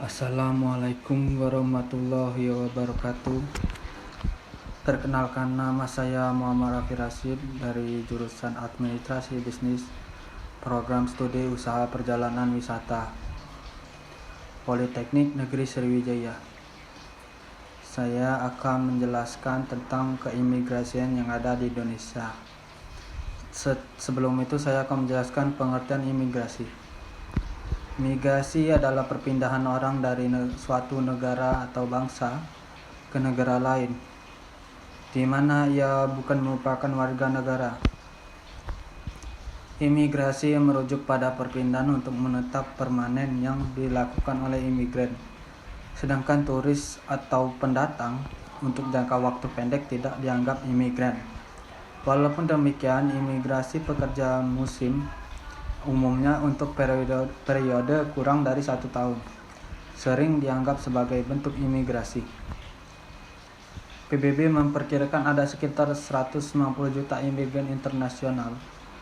Assalamualaikum warahmatullahi wabarakatuh. Perkenalkan, nama saya Muhammad Raffi Rashid dari jurusan Administrasi Bisnis, Program Studi Usaha Perjalanan Wisata, Politeknik Negeri Sriwijaya. Saya akan menjelaskan tentang keimigrasian yang ada di Indonesia. Sebelum itu saya akan menjelaskan pengertian imigrasi. Migrasi adalah perpindahan orang dari suatu negara atau bangsa ke negara lain, di mana ia bukan merupakan warga negara. Imigrasi merujuk pada perpindahan untuk menetap permanen yang dilakukan oleh imigran, sedangkan turis atau pendatang untuk jangka waktu pendek tidak dianggap imigran. Walaupun demikian, imigrasi pekerja musim umumnya untuk periode kurang dari 1 tahun sering dianggap sebagai bentuk imigrasi. PBB memperkirakan ada sekitar 190 juta imigran internasional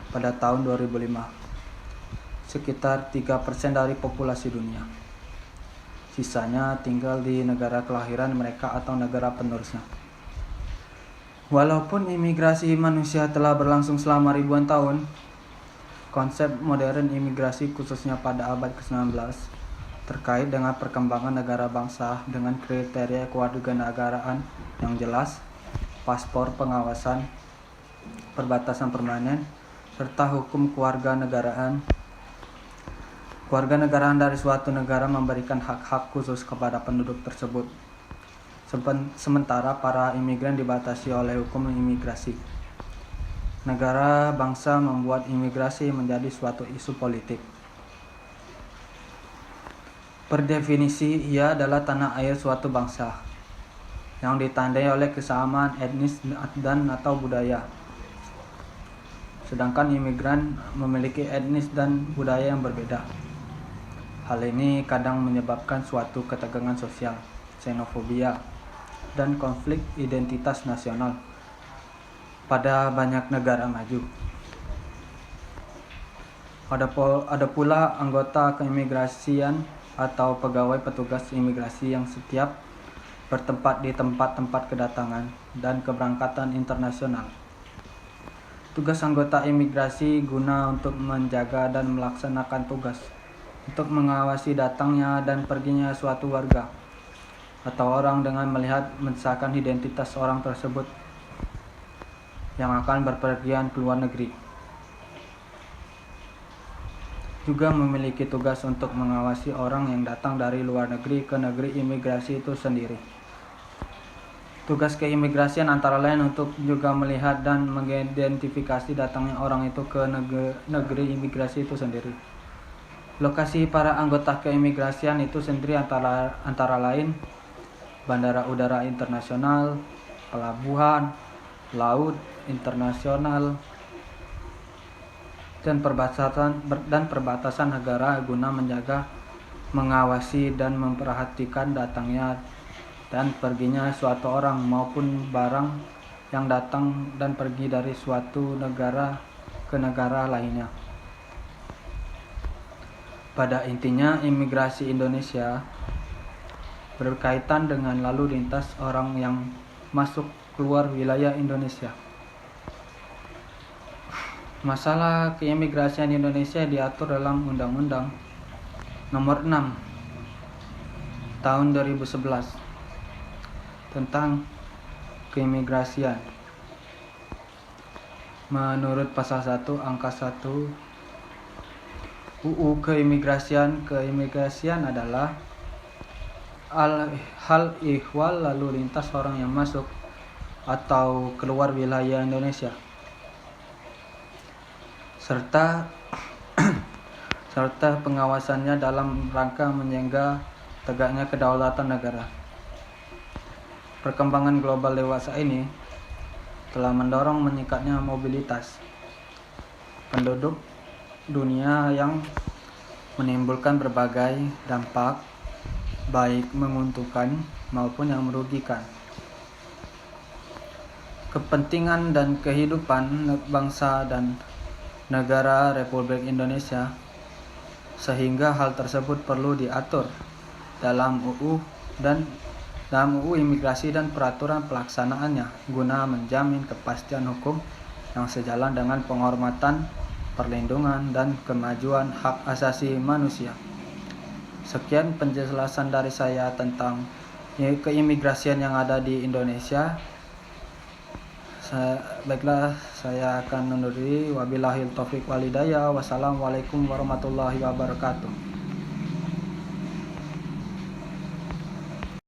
pada tahun 2005, sekitar 3% dari populasi dunia. Sisanya tinggal di negara kelahiran mereka atau negara penerusnya. Walaupun imigrasi manusia telah berlangsung selama ribuan tahun, konsep modern imigrasi khususnya pada abad ke-19 terkait dengan perkembangan negara bangsa dengan kriteria kewarganegaraan yang jelas, paspor pengawasan, perbatasan permanen, serta hukum kewarganegaraan. Kewarganegaraan dari suatu negara memberikan hak-hak khusus kepada penduduk tersebut, sementara para imigran dibatasi oleh hukum imigrasi. Negara bangsa membuat imigrasi menjadi suatu isu politik. Per definisi, ia adalah tanah air suatu bangsa yang ditandai oleh kesamaan etnis dan atau budaya. Sedangkan imigran memiliki etnis dan budaya yang berbeda. Hal ini kadang menyebabkan suatu ketegangan sosial, xenofobia, dan konflik identitas nasional pada banyak negara maju. Ada pula anggota keimigrasian atau pegawai petugas imigrasi yang setiap bertempat di tempat-tempat kedatangan dan keberangkatan internasional. Tugas anggota imigrasi guna untuk menjaga dan melaksanakan tugas untuk mengawasi datangnya dan perginya suatu warga atau orang dengan melihat mensahkan identitas orang tersebut yang akan berpergian ke luar negeri. Juga memiliki tugas untuk mengawasi orang yang datang dari luar negeri ke negeri imigrasi itu sendiri. Tugas keimigrasian antara lain untuk juga melihat dan mengidentifikasi datangnya orang itu ke negeri imigrasi itu sendiri. Lokasi para anggota keimigrasian itu sendiri antara lain bandara udara internasional, pelabuhan, laut internasional, dan perbatasan negara guna menjaga, mengawasi, dan memperhatikan datangnya dan perginya suatu orang maupun barang yang datang dan pergi dari suatu negara ke negara lainnya. Pada intinya, imigrasi Indonesia berkaitan dengan lalu lintas orang yang masuk keluar wilayah Indonesia. Masalah keimigrasian Indonesia diatur dalam Undang-Undang Nomor 6 Tahun 2011 tentang keimigrasian. Menurut pasal 1 angka 1 UU Keimigrasian adalah hal ihwal lalu lintas orang yang masuk atau keluar wilayah Indonesia serta pengawasannya dalam rangka menjaga tegaknya kedaulatan negara. Perkembangan global dewasa ini telah mendorong meningkatnya mobilitas penduduk dunia yang menimbulkan berbagai dampak baik menguntungkan maupun yang merugikan kepentingan dan kehidupan bangsa dan negara Republik Indonesia, sehingga hal tersebut perlu diatur dalam UU Imigrasi dan peraturan pelaksanaannya guna menjamin kepastian hukum yang sejalan dengan penghormatan, perlindungan, dan kemajuan hak asasi manusia. Sekian penjelasan dari saya tentang keimigrasian yang ada di Indonesia. Baiklah, saya akan undur diri. Wabillahil taufiq walhidayah. Wassalamualaikum warahmatullahi wabarakatuh.